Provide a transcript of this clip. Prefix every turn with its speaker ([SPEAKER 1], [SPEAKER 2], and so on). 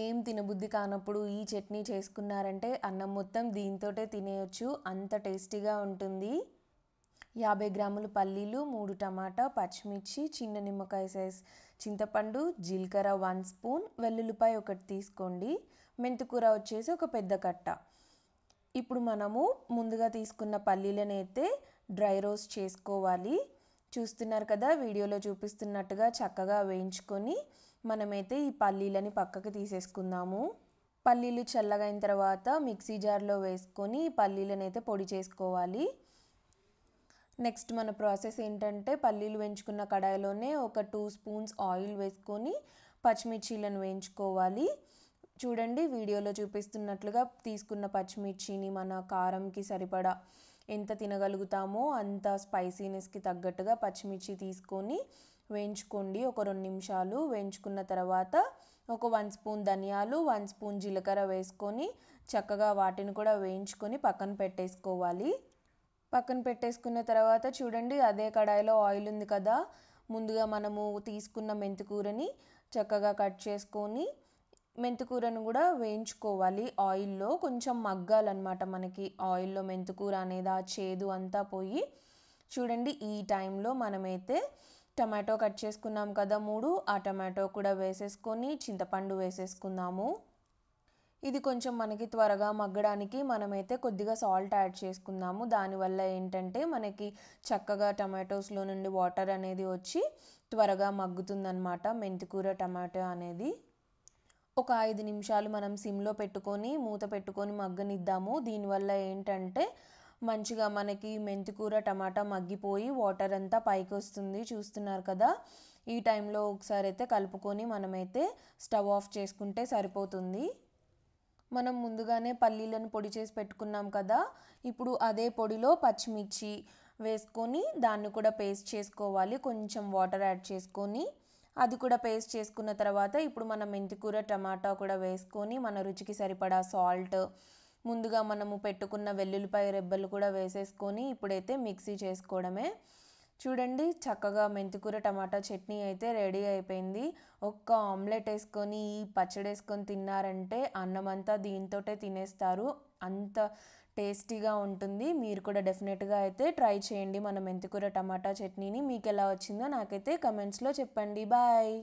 [SPEAKER 1] ఏం తినబుద్ధి కానప్పుడు ఈ చట్నీ చేసుకున్నారంటే అన్నం మొత్తం దీంతోటే తినేయొచ్చు, అంత టేస్టీగా ఉంటుంది. 50 గ్రాములు పల్లీలు, 3 టమాటా, పచ్చిమిర్చి, చిన్న నిమ్మకాయ సైజ్ చింతపండు, జీలకర్ర 1 స్పూన్, వెల్లుల్లిపాయ 1 తీసుకోండి. మెంతికూర వచ్చేసి ఒక పెద్ద కట్ట. ఇప్పుడు మనము ముందుగా తీసుకున్న పల్లీలను అయితే డ్రై రోస్ట్ చేసుకోవాలి. చూస్తున్నారు కదా, వీడియోలో చూపిస్తున్నట్టుగా చక్కగా వేయించుకొని మనమైతే ఈ పల్లీలని పక్కకి తీసేసుకుందాము. పల్లీలు చల్లగైన తర్వాత మిక్సీ జార్లో వేసుకొని ఈ పల్లీలను అయితే పొడి చేసుకోవాలి. నెక్స్ట్ మన ప్రాసెస్ ఏంటంటే పల్లీలు వేయించుకున్న కడాయిలోనే ఒక 2 స్పూన్స్ ఆయిల్ వేసుకొని పచ్చిమిర్చీలను వేయించుకోవాలి. చూడండి, వీడియోలో చూపిస్తున్నట్లుగా తీసుకున్న పచ్చిమిర్చిని మన కారంకి సరిపడా ఎంత తినగలుగుతామో అంత స్పైసీనెస్కి తగ్గట్టుగా పచ్చిమిర్చి తీసుకొని వేయించుకోండి. ఒక 2 నిమిషాలు వేయించుకున్న తర్వాత ఒక 1 స్పూన్ ధనియాలు, 1 స్పూన్ జీలకర్ర వేసుకొని చక్కగా వాటిని కూడా వేయించుకొని పక్కన పెట్టేసుకోవాలి. పక్కన పెట్టేసుకున్న తర్వాత చూడండి, అదే కడాయిలో ఆయిల్ ఉంది కదా, ముందుగా మనము తీసుకున్న మెంతికూరని చక్కగా కట్ చేసుకొని మెంతికూరను కూడా వేయించుకోవాలి. ఆయిల్లో కొంచెం మగ్గాలన్నమాట. మనకి ఆయిల్లో మెంతికూర అనేది ఆ చేదు అంతా పోయి, చూడండి ఈ టైంలో మనమైతే టమాటో కట్ చేసుకున్నాం కదా 3, ఆ టమాటో కూడా వేసేసుకొని చింతపండు వేసేసుకుందాము. ఇది కొంచెం మనకి త్వరగా మగ్గడానికి మనమైతే కొద్దిగా సాల్ట్ యాడ్ చేసుకుందాము. దానివల్ల ఏంటంటే మనకి చక్కగా టమాటోస్లో నుండి వాటర్ అనేది వచ్చి త్వరగా మగ్గుతుందన్నమాట మెంతికూర టమాటో అనేది. ఒక 5 నిమిషాలు మనం సిమ్లో పెట్టుకొని మూత పెట్టుకొని మగ్గనిద్దాము. దీనివల్ల ఏంటంటే మంచిగా మనకి మెంతికూర టమాటా మగ్గిపోయి వాటర్ అంతా పైకి వస్తుంది. చూస్తున్నారు కదా, ఈ టైంలో ఒకసారి అయితే కలుపుకొని మనమైతే స్టవ్ ఆఫ్ చేసుకుంటే సరిపోతుంది. మనం ముందుగానే పల్లీలను పొడి చేసి పెట్టుకున్నాం కదా, ఇప్పుడు అదే పొడిలో పచ్చిమిర్చి వేసుకొని దాన్ని కూడా పేస్ట్ చేసుకోవాలి. కొంచెం వాటర్ యాడ్ చేసుకొని అది కూడా పేస్ట్ చేసుకున్న తర్వాత ఇప్పుడు మనం మెంతికూర టమాటా కూడా వేసుకొని మన రుచికి సరిపడా సాల్ట్, ముందుగా మనము పెట్టుకున్న వెల్లుల్లిపాయ రెబ్బలు కూడా వేసేసుకొని ఇప్పుడైతే మిక్సీ చేసుకోవడమే. చూడండి, చక్కగా మెంతికూర టమాటా చట్నీ అయితే రెడీ అయిపోయింది. ఒక్క ఆమ్లెట్ వేసుకొని ఈ పచ్చడి వేసుకొని తిన్నారంటే అన్నం అంతా దీంతోటే తినేస్తారు, అంత టేస్టీగా ఉంటుంది. మీరు కూడా డెఫినెట్గా అయితే ట్రై చేయండి మన మెంతికూర టమాటా చట్నీని. మీకు ఎలా వచ్చిందో నాకైతే కమెంట్స్లో చెప్పండి. బాయ్.